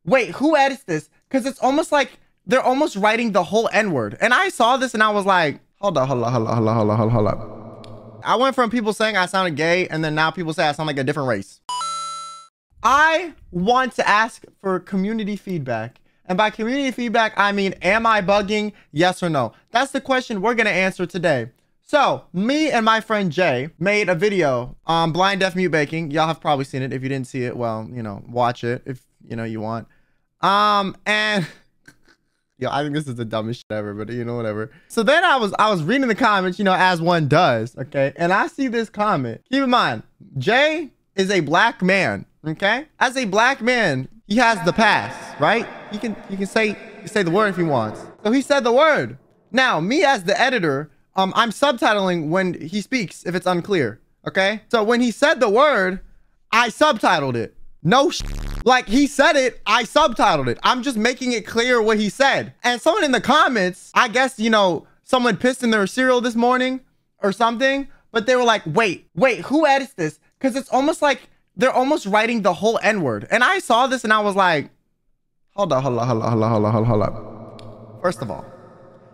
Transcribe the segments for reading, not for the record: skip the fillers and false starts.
wait, who edits this? Because it's almost like they're almost writing the whole N-word. And I saw this and I was like, hold up. I went from people saying I sounded gay, and then now people say I sound like a different race. I want to ask for community feedback. And by community feedback, I mean, am I bugging? Yes or no? That's the question we're going to answer today. So me and my friend Jay made a video on blind deaf mute baking. Y'all have probably seen it. If you didn't see it, well, you know, watch it if you know you want. And yo, I think this is the dumbest shit ever, but you know, whatever. So then I was reading the comments, you know, as one does, okay? And I see this comment. Keep in mind, Jay is a black man, okay? As a black man, he has the pass, right? He can say the word if he wants. So he said the word. Now, me as the editor, I'm subtitling when he speaks if it's unclear, okay? So when he said the word, I subtitled it. No like he said it, I subtitled it. I'm just making it clear what he said. And someone in the comments, I guess, you know, someone pissed in their cereal this morning or something, but they were like, wait, who edits this? Because it's almost like they're almost writing the whole N-word. And I saw this and I was like, hold up. First of all,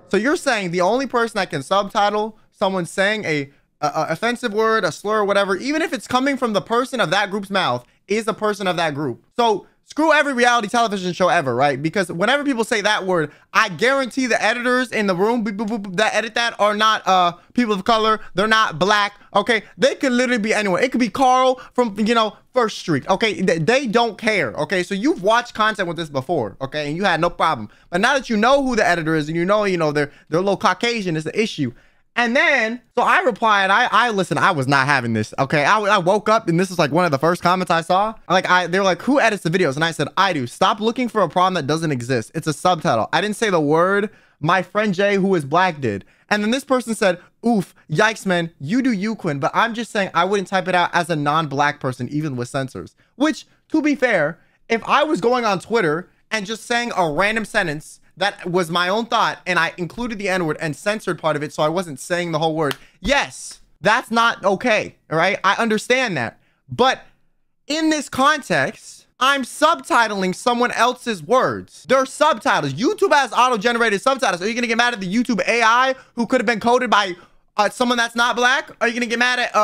so you're saying the only person that can subtitle someone saying a offensive word, a slur, or whatever, even if it's coming from the person of that group's mouth, is a person of that group. So screw every reality television show ever, right? Because whenever people say that word, I guarantee the editors in the room that edit that are not people of color. They're not black, okay? They could literally be anyone. It could be Carl from, you know, First Street, okay? They don't care, okay? So you've watched content with this before, okay? And you had no problem. But now that you know who the editor is and you know they're a little Caucasian, it's an issue. And then, so I replied, I listen, I was not having this, okay? I woke up and this is like one of the first comments I saw. They were like, who edits the videos? And I said, I do. Stop looking for a problem that doesn't exist. It's a subtitle. I didn't say the word. My friend Jay, who is black, did. And then this person said, oof, yikes, man, you do you, Quinn. But I'm just saying I wouldn't type it out as a non-black person, even with censors. Which, to be fair, if I was going on Twitter and just saying a random sentence that was my own thought, and I included the N-word and censored part of it, so I wasn't saying the whole word. Yes, that's not okay, all right? I understand that. But in this context, I'm subtitling someone else's words. They're subtitles. YouTube has auto-generated subtitles. Are you gonna get mad at the YouTube AI who could have been coded by someone that's not black? Are you gonna get mad at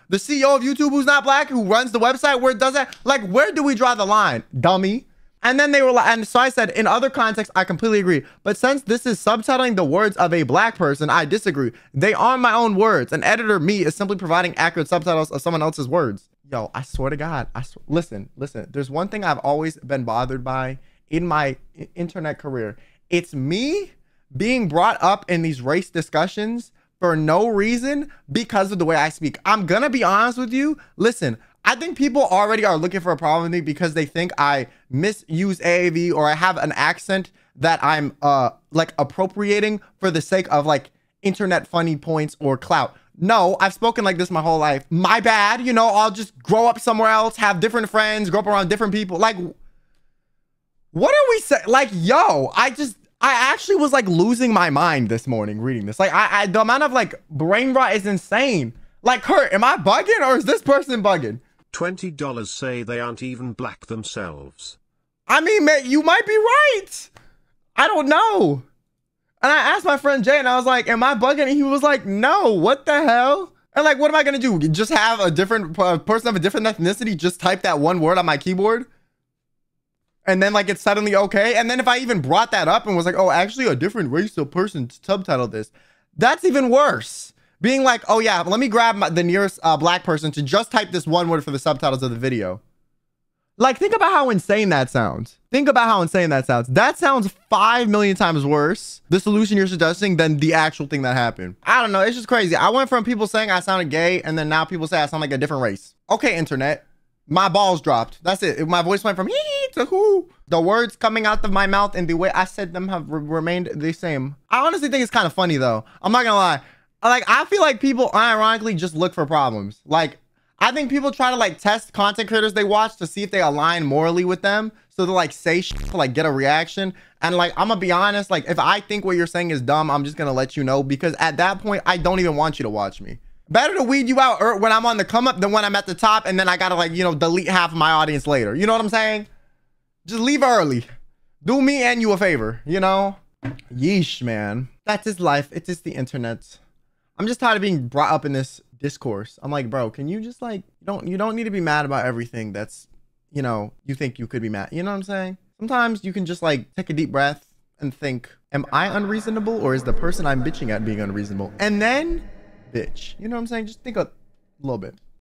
the CEO of YouTube who's not black, who runs the website where it does that? Like, where do we draw the line, dummy? And then they were like, and so I said, in other contexts, I completely agree. But since this is subtitling the words of a black person, I disagree. They are my own words. An editor, me, is simply providing accurate subtitles of someone else's words. Yo, I swear to God, listen. There's one thing I've always been bothered by in my internet career. It's me being brought up in these race discussions for no reason because of the way I speak. I'm gonna be honest with you. Listen, I think people already are looking for a problem with me because they think I misuse AAV or I have an accent that I'm like appropriating for the sake of like internet funny points or clout. No, I've spoken like this my whole life. My bad, you know, I'll just grow up somewhere else, have different friends, grow up around different people. Like, what are we saying? Like, yo, I actually was like losing my mind this morning reading this. Like, the amount of like brain rot is insane. Like, Kurt, am I bugging or is this person bugging? $20 say they aren't even black themselves. I mean, man, you might be right. I don't know. And I asked my friend Jay and I was like, am I bugging? And he was like, no, what the hell? And like, what am I going to do? Just have a different person of a different ethnicity just type that one word on my keyboard? And then like it's suddenly okay? And then if I even brought that up and was like, oh, actually a different race of person subtitled this, that's even worse. Being like, oh yeah, let me grab the nearest black person to just type this one word for the subtitles of the video. Like, think about how insane that sounds. Think about how insane that sounds. That sounds 5 million times worse, the solution you're suggesting, than the actual thing that happened. I don't know, it's just crazy. I went from people saying I sounded gay, and then now people say I sound like a different race. Okay, internet, my balls dropped. That's it. My voice went from hee to hoo. The words coming out of my mouth and the way I said them have remained the same. I honestly think it's kind of funny though. I'm not gonna lie. Like, I feel like people unironically just look for problems. Like, I think people try to like test content creators they watch to see if they align morally with them. So they'll like say shit to like get a reaction. And like, I'm gonna be honest, like if I think what you're saying is dumb, I'm just gonna let you know, because at that point, I don't even want you to watch me. Better to weed you out when I'm on the come up than when I'm at the top and then I gotta like, you know, delete half of my audience later. You know what I'm saying? Just leave early. Do me and you a favor, you know? Yeesh, man. That's his life. It's just the internet. I'm just tired of being brought up in this discourse. I'm like, bro, can you just like, you don't need to be mad about everything that's, you know, you think you could be mad. You know what I'm saying? Sometimes you can just like take a deep breath and think, am I unreasonable or is the person I'm bitching at being unreasonable? And then bitch. You know what I'm saying? Just think a little bit.